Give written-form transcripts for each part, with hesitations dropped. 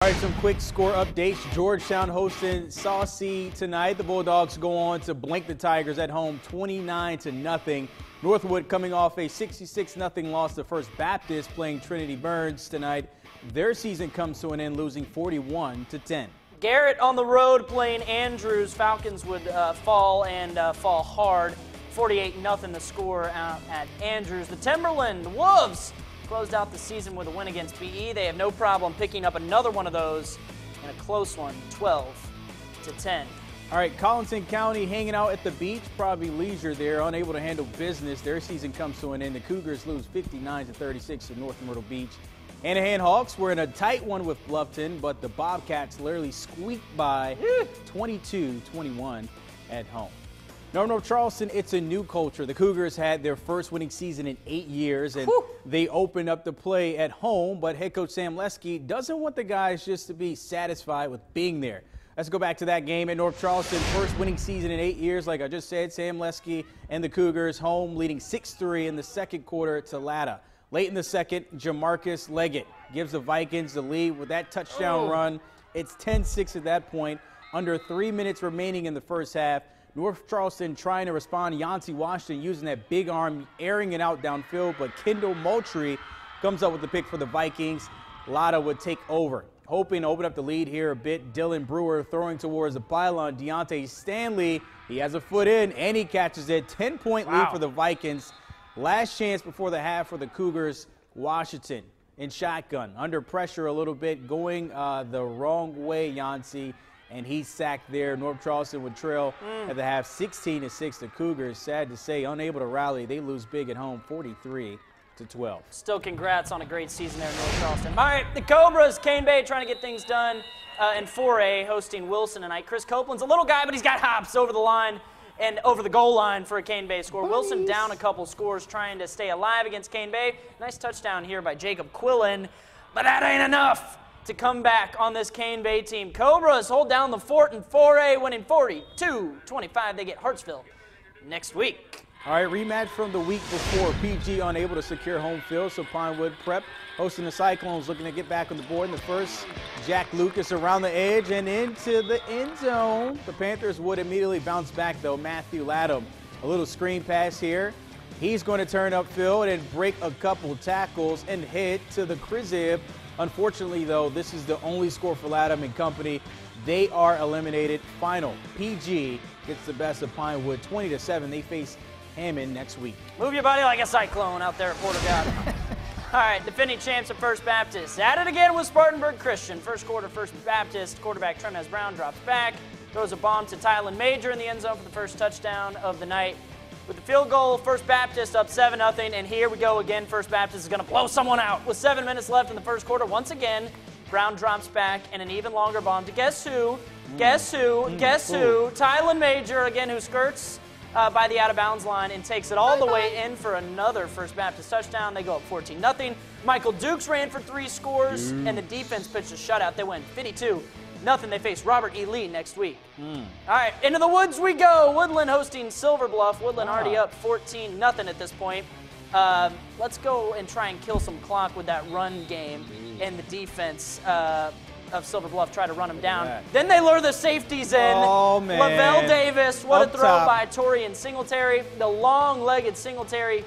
All right, some quick score updates. Georgetown hosting Saucy tonight. The Bulldogs go on to blank the Tigers at home 29-0. Northwood coming off a 66-0 loss to First Baptist, playing Trinity Burns tonight. Their season comes to an end, losing 41-10. Garrett on the road playing Andrews. Falcons would fall hard. 48-0 the score out at Andrews. The Timberland Wolves closed out the season with a win against PE. They have no problem picking up another one of those in a close one, 12-10. All right, Colleton County hanging out at the beach, probably leisure there, unable to handle business. Their season comes to an end. The Cougars lose 59-36 to North Myrtle Beach. Hanahan Hawks were in a tight one with Bluffton, but the Bobcats literally squeaked by 22-21 at home. North Charleston, it's a new culture. The Cougars had their first winning season in 8 years, and they opened up the play at home, but head coach Sam Lesky doesn't want the guys just to be satisfied with being there. Let's go back to that game at North Charleston. First winning season in 8 years. Like I just said, Sam Lesky and the Cougars home leading 6-3 in the second quarter to Latta. Late in the second, Jamarcus Leggett gives the Vikings the lead with that touchdown run. It's 10-6 at that point. Under 3 minutes remaining in the first half. North Charleston trying to respond. Yancey Washington using that big arm, airing it out downfield, but Kendall Moultrie comes up with the pick for the Vikings. Latta would take over. Hoping to open up the lead here a bit. Dylan Brewer throwing towards the pylon. Deontay Stanley, he has a foot in, and he catches it. 10-point lead for the Vikings. Last chance before the half for the Cougars. Washington in shotgun. Under pressure a little bit, going the wrong way, Yancey. And he's sacked there. North Charleston would trail at the half 16-6. The Cougars, sad to say, unable to rally. They lose big at home, 43-12. Still congrats on a great season there in North Charleston. All right, the Cobras, Cane Bay trying to get things done in 4A, hosting Wilson tonight. Chris Copeland's a little guy, but he's got hops over the line and over the goal line for a Cane Bay score. Wilson down a couple scores, trying to stay alive against Cane Bay. Nice touchdown here by Jacob Quillen, but that ain't enough to come back on this Cane Bay team. Cobras hold down the fort in 4A, winning 42-25. They get Hartsville next week. All right, rematch from the week before. PG unable to secure home field, so Pinewood Prep hosting the Cyclones, looking to get back on the board in the first. Jack Lucas around the edge and into the end zone. The Panthers would immediately bounce back, though. Matthew Latham, a little screen pass here. He's going to turn upfield and break a couple tackles and head to the Krizib. Unfortunately, though, this is the only score for Latham and company. They are eliminated. Final. PG gets the best of Pinewood, 20-7. They face Hammond next week. Move your body like a cyclone out there at Port Augusta. All right, defending champs at First Baptist. At it again with Spartanburg Christian. First quarter, First Baptist. Quarterback Tremez Brown drops back. Throws a bomb to Tylen Major in the end zone for the first touchdown of the night. With the field goal, First Baptist up 7-0, and here we go again. First Baptist is going to blow someone out. With 7 minutes left in the first quarter, once again, Brown drops back and an even longer bomb to guess who? Guess who? Tylen Major, again, who skirts by the out-of-bounds line and takes it all the way in for another First Baptist touchdown. They go up 14-0. Michael Dukes ran for 3 scores, and the defense pitched a shutout. They win 52-0. They face Robert E. Lee next week. All right, into the woods we go. Woodland hosting Silver Bluff. Woodland already up 14-0 at this point. Let's go and try and kill some clock with that run game and the defense of Silver Bluff try to run them down. Then they lure the safeties in. Oh, man. Lavelle Davis, what Up a throw top by Torian Singletary. The long-legged Singletary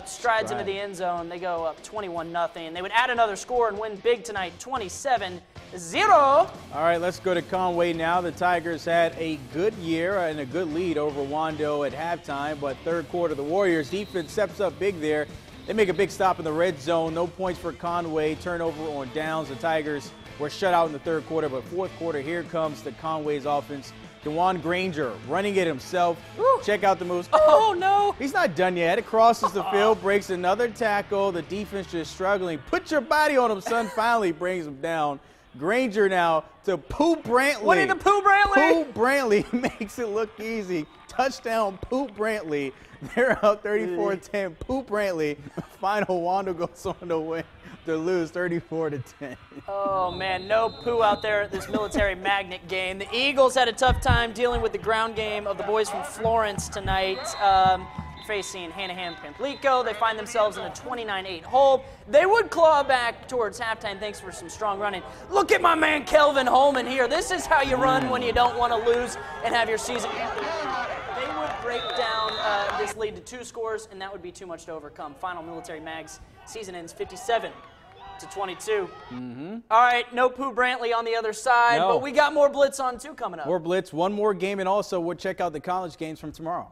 strides into the end zone. They go up 21-0. They would add another score and win big tonight, 27-0. All right, let's go to Conway now. The Tigers had a good year and a good lead over Wando at halftime, but third quarter, the Warriors defense steps up big there. They make a big stop in the red zone. No points for Conway. Turnover on downs. The Tigers were shut out in the third quarter, but fourth quarter, here comes the Conway's offense. DeJuan Granger running it himself. Check out the moves. Oh, no. He's not done yet. It crosses the field, breaks another tackle. The defense just struggling. Put your body on him, son. Finally brings him down. Granger now to Pooh Brantley. Winnie the Pooh Brantley. Pooh Brantley makes it look easy. Touchdown, Pooh Brantley. They're up 34-10. Pooh Brantley. Final Wando goes on to win. To lose 34-10. Oh, man, no Pooh out there at this military magnet game. The Eagles had a tough time dealing with the ground game of the boys from Florence tonight. facing Hanahan-Pamplico. They find themselves in a 29-8 hole. They would claw back towards halftime thanks for some strong running. Look at my man Kelvin Holman here. This is how you run when you don't want to lose and have your season. They would break down this lead to 2 scores, and that would be too much to overcome. Final Military Mags season ends 57-22. All right, no Pooh Brantley on the other side, but we got more Blitz on 2 coming up. More Blitz, one more game, and also we'll check out the college games from tomorrow.